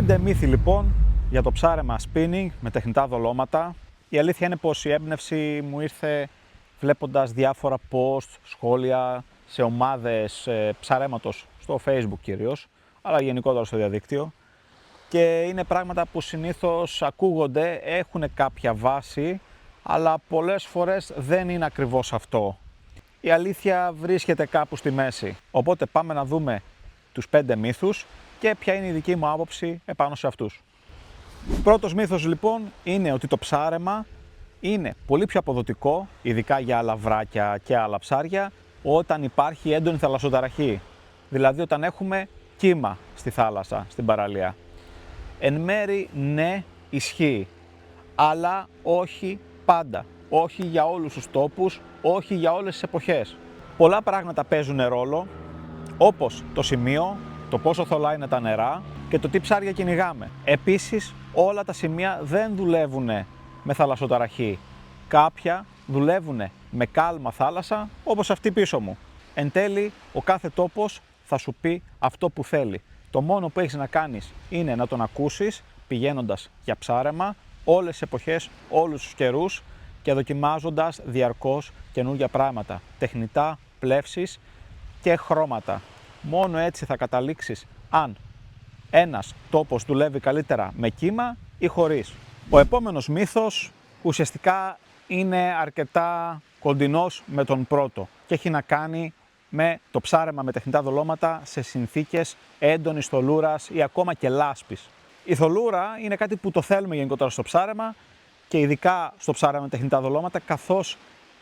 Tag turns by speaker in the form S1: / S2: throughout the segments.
S1: 5 μύθοι λοιπόν για το ψάρεμα spinning με τεχνητά δολώματα. Η αλήθεια είναι πως η έμπνευση μου ήρθε βλέποντας διάφορα post, σχόλια σε ομάδες ψαρέματος στο Facebook κυρίως, αλλά γενικότερα στο διαδίκτυο. Και είναι πράγματα που συνήθως ακούγονται, έχουν κάποια βάση, αλλά πολλές φορές δεν είναι ακριβώς αυτό. Η αλήθεια βρίσκεται κάπου στη μέση. Οπότε πάμε να δούμε τους 5 μύθους και ποια είναι η δική μου άποψη επάνω σε αυτούς. Πρώτος μύθος λοιπόν είναι ότι το ψάρεμα είναι πολύ πιο αποδοτικό, ειδικά για άλλα βράκια και άλλα ψάρια, όταν υπάρχει έντονη θαλασσοταραχή. Δηλαδή όταν έχουμε κύμα στη θάλασσα, στην παραλία. Εν μέρει ναι, ισχύει, αλλά όχι πάντα. Όχι για όλους τους τόπους, όχι για όλες τις εποχές. Πολλά πράγματα παίζουν ρόλο, όπως το σημείο, το πόσο θολά είναι τα νερά και το τι ψάρια κυνηγάμε. Επίσης, όλα τα σημεία δεν δουλεύουν με θαλασσοταραχή. Κάποια δουλεύουν με κάλμα θάλασσα, όπως αυτή πίσω μου. Εν τέλει, ο κάθε τόπος θα σου πει αυτό που θέλει. Το μόνο που έχεις να κάνεις είναι να τον ακούσεις πηγαίνοντας για ψάρεμα όλες τις εποχές, όλους τους καιρούς και δοκιμάζοντας διαρκώς καινούργια πράγματα, τεχνητά, πλεύσεις και χρώματα. Μόνο έτσι θα καταλήξεις αν ένας τόπος δουλεύει καλύτερα με κύμα ή χωρίς. Ο επόμενος μύθος ουσιαστικά είναι αρκετά κοντινός με τον πρώτο και έχει να κάνει με το ψάρεμα με τεχνητά δολώματα σε συνθήκες έντονης θολούρας ή ακόμα και λάσπης. Η θολούρα είναι κάτι που το θέλουμε γενικότερα στο ψάρεμα και ειδικά στο ψάρεμα με τεχνητά δολώματα, καθώς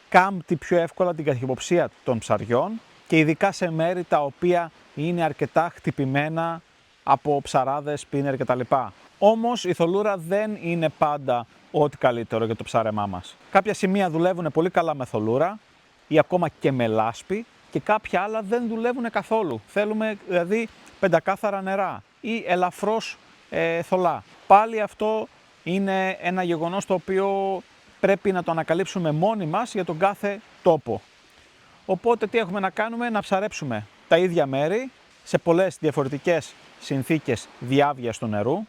S1: κάμπτει πιο εύκολα την καχυποψία των ψαριών και ειδικά σε μέρη τα οποία είναι αρκετά χτυπημένα από ψαράδες, σπίνερ κτλ. Όμως η θολούρα δεν είναι πάντα ό,τι καλύτερο για το ψάρεμά μας. Κάποια σημεία δουλεύουν πολύ καλά με θολούρα ή ακόμα και με λάσπη και κάποια άλλα δεν δουλεύουν καθόλου. Θέλουμε δηλαδή πεντακάθαρα νερά ή ελαφρώς θολά. Πάλι αυτό είναι ένα γεγονός το οποίο πρέπει να το ανακαλύψουμε μόνοι μας για τον κάθε τόπο. Οπότε τι έχουμε να κάνουμε? Να ψαρέψουμε τα ίδια μέρη σε πολλές διαφορετικές συνθήκες διάβγειας του νερού,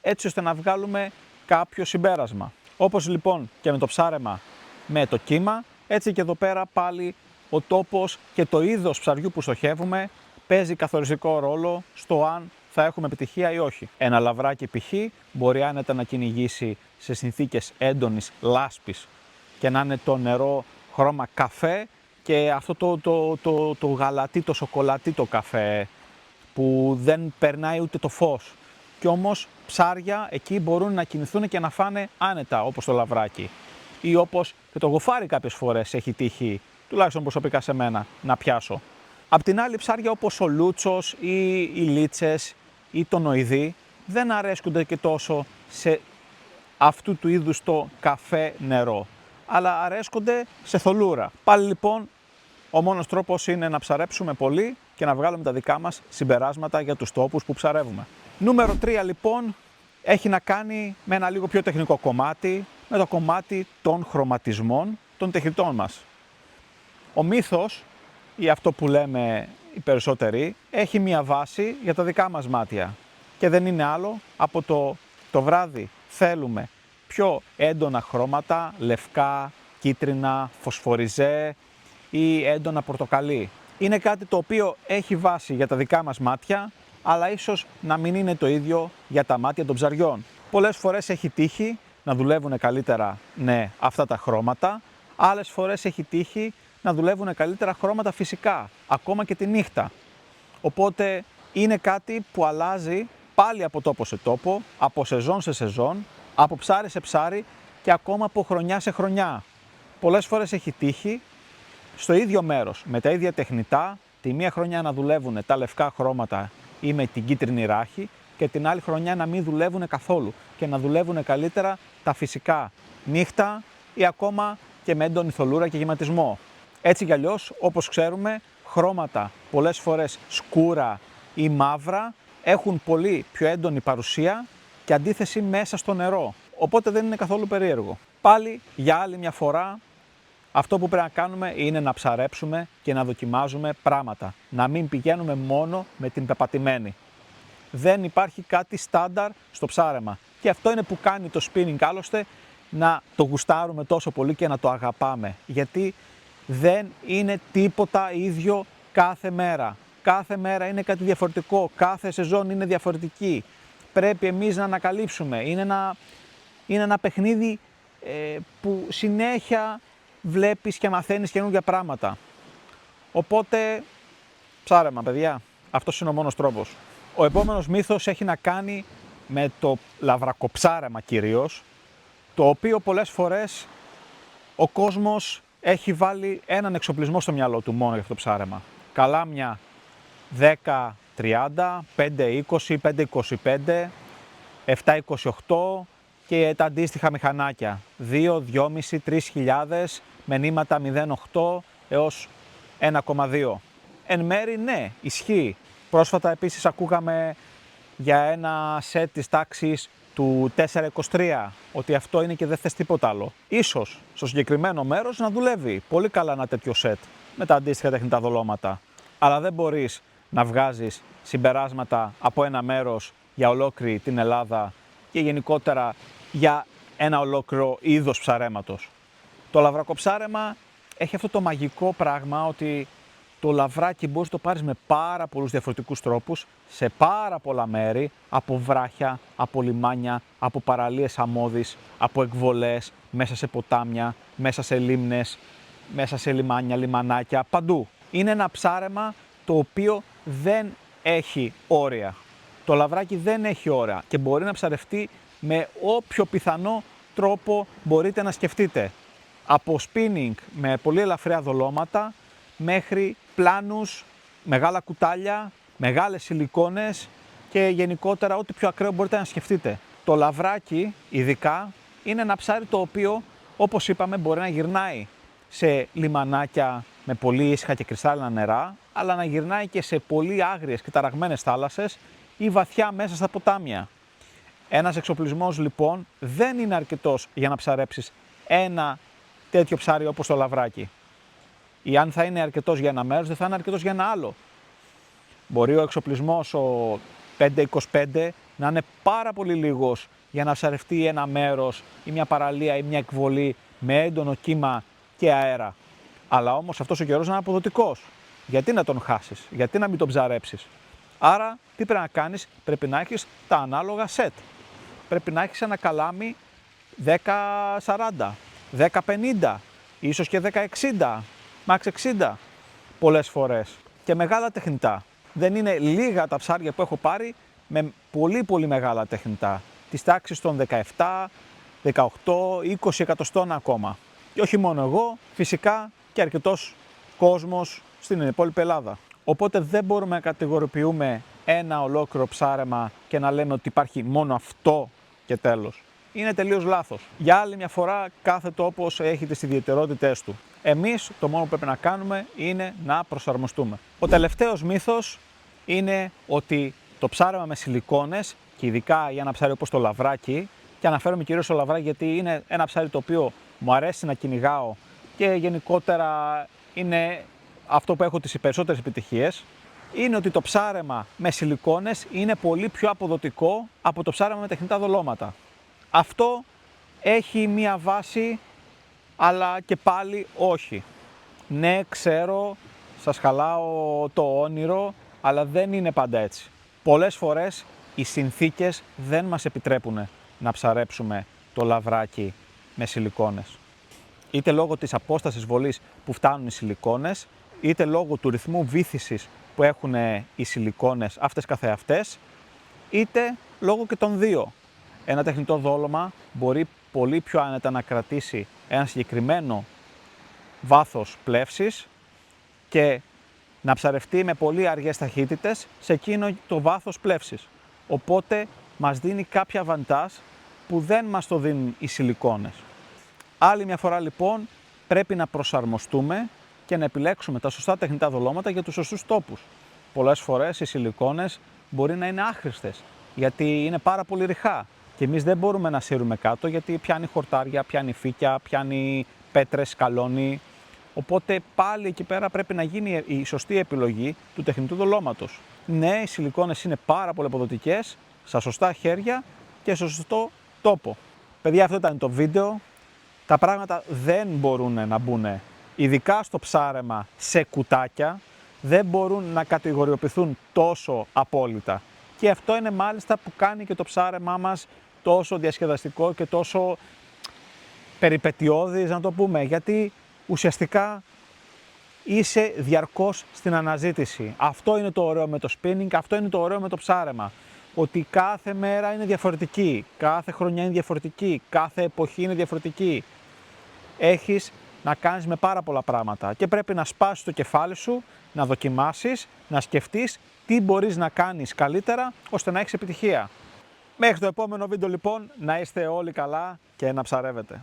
S1: έτσι ώστε να βγάλουμε κάποιο συμπέρασμα. Όπως λοιπόν και με το ψάρεμα με το κύμα, έτσι και εδώ πέρα πάλι ο τόπος και το είδος ψαριού που στοχεύουμε παίζει καθοριστικό ρόλο στο αν θα έχουμε επιτυχία ή όχι. Ένα λαβράκι π.χ. μπορεί άνετα να κυνηγήσει σε συνθήκες έντονης λάσπης και να είναι το νερό χρώμα καφέ και αυτό το γαλατί, το σοκολατί το καφέ που δεν περνάει ούτε το φως. Κι όμως ψάρια εκεί μπορούν να κινηθούν και να φάνε άνετα, όπως το λαβράκι. Ή όπως και το γοφάρι κάποιες φορές έχει τύχει, τουλάχιστον προσωπικά σε μένα, να πιάσω. Απ' την άλλη, ψάρια όπως ο λούτσος ή οι λίτσες ή το νοηδί δεν αρέσκονται και τόσο σε αυτού του είδους το καφέ νερό, αλλά αρέσκονται σε θολούρα. Πάλι λοιπόν, ο μόνος τρόπος είναι να ψαρέψουμε πολύ και να βγάλουμε τα δικά μας συμπεράσματα για τους τόπους που ψαρεύουμε. Νούμερο 3 λοιπόν έχει να κάνει με ένα λίγο πιο τεχνικό κομμάτι, με το κομμάτι των χρωματισμών των τεχνητών μας. Ο μύθος, ή αυτό που λέμε οι περισσότεροι, έχει μία βάση για τα δικά μας μάτια και δεν είναι άλλο από το βράδυ θέλουμε πιο έντονα χρώματα, λευκά, κίτρινα, φωσφοριζέ ή έντονα πορτοκαλί. Είναι κάτι το οποίο έχει βάση για τα δικά μας μάτια, αλλά ίσως να μην είναι το ίδιο για τα μάτια των ψαριών. Πολλές φορές έχει τύχει να δουλεύουν καλύτερα, ναι, αυτά τα χρώματα, άλλες φορές έχει τύχει να δουλεύουν καλύτερα χρώματα φυσικά, ακόμα και τη νύχτα. Οπότε είναι κάτι που αλλάζει πάλι από τόπο σε τόπο, από σεζόν σε σεζόν, από ψάρι σε ψάρι και ακόμα από χρονιά σε χρονιά. Πολλές φορές έχει τύχει στο ίδιο μέρος, με τα ίδια τεχνητά, τη μία χρονιά να δουλεύουν τα λευκά χρώματα ή με την κίτρινη ράχη και την άλλη χρονιά να μην δουλεύουν καθόλου και να δουλεύουν καλύτερα τα φυσικά νύχτα ή ακόμα και με έντονη θολούρα και γεματισμό. Έτσι κι αλλιώς, όπως ξέρουμε, χρώματα πολλές φορές σκούρα ή μαύρα έχουν πολύ πιο έντονη παρουσία και αντίθεση μέσα στο νερό. Οπότε δεν είναι καθόλου περίεργο. Πάλι για άλλη μια φορά, αυτό που πρέπει να κάνουμε είναι να ψαρέψουμε και να δοκιμάζουμε πράγματα. Να μην πηγαίνουμε μόνο με την πεπατημένη. Δεν υπάρχει κάτι στάνταρ στο ψάρεμα. Και αυτό είναι που κάνει το spinning άλλωστε να το γουστάρουμε τόσο πολύ και να το αγαπάμε. Γιατί δεν είναι τίποτα ίδιο κάθε μέρα. Κάθε μέρα είναι κάτι διαφορετικό, κάθε σεζόν είναι διαφορετική. Πρέπει εμείς να ανακαλύψουμε. Είναι ένα παιχνίδι που συνέχεια βλέπεις και μαθαίνεις καινούργια πράγματα. Οπότε, ψάρεμα παιδιά, αυτός είναι ο μόνος τρόπος. Ο επόμενος μύθος έχει να κάνει με το λαβρακοψάρεμα κυρίως, το οποίο πολλές φορές ο κόσμος έχει βάλει έναν εξοπλισμό στο μυαλό του μόνο για αυτό το ψάρεμα. Καλάμια 10-30, 5-20, 5-25, 7-28 και τα αντίστοιχα μηχανάκια 2, 2,5, 3.000 με νήματα 0,8 έως 1,2. Εν μέρει ναι, ισχύει. Πρόσφατα επίσης ακούγαμε για ένα σετ της τάξης του 4,23, ότι αυτό είναι και δεν θες τίποτα άλλο. Ίσως στο συγκεκριμένο μέρος να δουλεύει πολύ καλά ένα τέτοιο σετ με τα αντίστοιχα τεχνητά δολώματα. Αλλά δεν μπορείς να βγάζεις συμπεράσματα από ένα μέρος για ολόκληρη την Ελλάδα και γενικότερα για ένα ολόκληρο είδος ψαρέματος. Το λαβρακοψάρεμα έχει αυτό το μαγικό πράγμα ότι το λαβράκι μπορείς να το πάρεις με πάρα πολλούς διαφορετικούς τρόπους, σε πάρα πολλά μέρη, από βράχια, από λιμάνια, από παραλίες αμμώδης, από εκβολές, μέσα σε ποτάμια, μέσα σε λίμνες, μέσα σε λιμάνια, λιμανάκια, παντού. Είναι ένα ψάρεμα το οποίο δεν έχει όρια. Το λαβράκι δεν έχει όρια και μπορεί να ψαρευτεί με όποιο πιθανό τρόπο μπορείτε να σκεφτείτε. Από spinning με πολύ ελαφριά δολώματα μέχρι πλάνους, μεγάλα κουτάλια, μεγάλες σιλικόνες και γενικότερα ό,τι πιο ακραίο μπορείτε να σκεφτείτε. Το λαβράκι ειδικά είναι ένα ψάρι το οποίο, όπως είπαμε, μπορεί να γυρνάει σε λιμανάκια με πολύ ήσυχα και κρυστάλλινα νερά, αλλά να γυρνάει και σε πολύ άγριες και ταραγμένες θάλασσες ή βαθιά μέσα στα ποτάμια. Ένας εξοπλισμός λοιπόν δεν είναι αρκετός για να ψαρέψεις ένα τέτοιο ψάρι όπως το λαβράκι. Ή αν θα είναι αρκετός για ένα μέρος, δεν θα είναι αρκετός για ένα άλλο. Μπορεί ο εξοπλισμός, ο 5-25, να είναι πάρα πολύ λίγος για να ψαρευτεί ένα μέρος ή μια παραλία ή μια εκβολή με έντονο κύμα και αέρα. Αλλά όμως αυτός ο καιρός είναι αποδοτικός. Γιατί να τον χάσεις, γιατί να μην τον ψαρέψεις. Άρα τι πρέπει να κάνεις, πρέπει να έχεις τα ανάλογα σετ. Πρέπει να έχεις ένα καλάμι 10-40, 10-50, ίσως και 10-60, max 60 πολλές φορές. Και μεγάλα τεχνητά. Δεν είναι λίγα τα ψάρια που έχω πάρει με πολύ πολύ μεγάλα τεχνητά. Της τάξης των 17, 18, 20 εκατοστών ακόμα. Και όχι μόνο εγώ, φυσικά και αρκετός κόσμος στην υπόλοιπη Ελλάδα. Οπότε δεν μπορούμε να κατηγοριοποιούμε ένα ολόκληρο ψάρεμα και να λέμε ότι υπάρχει μόνο αυτό και τέλος. Είναι τελείως λάθος. Για άλλη μια φορά κάθε τόπος έχει τις ιδιαιτερότητές του. Εμείς το μόνο που πρέπει να κάνουμε είναι να προσαρμοστούμε. Ο τελευταίος μύθος είναι ότι το ψάρεμα με σιλικόνες, και ειδικά για ένα ψάρι όπως το λαβράκι, και αναφέρομαι κυρίως στο λαβράκι γιατί είναι ένα ψάρι το οποίο μου αρέσει να κυνηγάω και γενικότερα είναι αυτό που έχω τις περισσότερες επιτυχίες, είναι ότι το ψάρεμα με σιλικόνες είναι πολύ πιο αποδοτικό από το ψάρεμα με τεχνητά δολώματα. Αυτό έχει μία βάση, αλλά και πάλι όχι. Ναι, ξέρω, σας χαλάω το όνειρο, αλλά δεν είναι πάντα έτσι. Πολλές φορές οι συνθήκες δεν μας επιτρέπουν να ψαρέψουμε το λαβράκι με σιλικόνες. Είτε λόγω της απόστασης βολής που φτάνουν οι σιλικόνες, είτε λόγω του ρυθμού βύθισης που έχουν οι σιλικόνες αυτές καθεαυτές, είτε λόγω και των δύο. Ένα τεχνητό δόλωμα μπορεί πολύ πιο άνετα να κρατήσει ένα συγκεκριμένο βάθος πλεύσης και να ψαρευτεί με πολύ αργές ταχύτητες σε εκείνο το βάθος πλεύσης. Οπότε μας δίνει κάποια βαντάζ που δεν μας το δίνουν οι σιλικόνες. Άλλη μια φορά λοιπόν πρέπει να προσαρμοστούμε και να επιλέξουμε τα σωστά τεχνητά δολώματα για τους σωστούς τόπους. Πολλές φορές οι σιλικόνες μπορεί να είναι άχρηστες γιατί είναι πάρα πολύ ρηχά και εμείς δεν μπορούμε να σύρουμε κάτω γιατί πιάνει χορτάρια, πιάνει φύκια, πιάνει πέτρες, σκαλώνει. Οπότε πάλι εκεί πέρα πρέπει να γίνει η σωστή επιλογή του τεχνητού δολώματος. Ναι, οι σιλικόνες είναι πάρα πολύ αποδοτικές, στα σωστά χέρια και στο σωστό τόπο. Παιδιά, αυτό ήταν το βίντεο. Τα πράγματα δεν μπορούν να μπουν, ειδικά στο ψάρεμα, σε κουτάκια. Δεν μπορούν να κατηγοριοποιηθούν τόσο απόλυτα. Και αυτό είναι μάλιστα που κάνει και το ψάρεμά μας τόσο διασκεδαστικό και τόσο περιπετειώδης, να το πούμε. Γιατί ουσιαστικά είσαι διαρκώς στην αναζήτηση. Αυτό είναι το ωραίο με το spinning, αυτό είναι το ωραίο με το ψάρεμα. Ότι κάθε μέρα είναι διαφορετική, κάθε χρονιά είναι διαφορετική, κάθε εποχή είναι διαφορετική. Έχεις να κάνεις με πάρα πολλά πράγματα και πρέπει να σπάσεις το κεφάλι σου, να δοκιμάσεις, να σκεφτείς τι μπορείς να κάνεις καλύτερα ώστε να έχεις επιτυχία. Μέχρι το επόμενο βίντεο λοιπόν, να είστε όλοι καλά και να ψαρεύετε.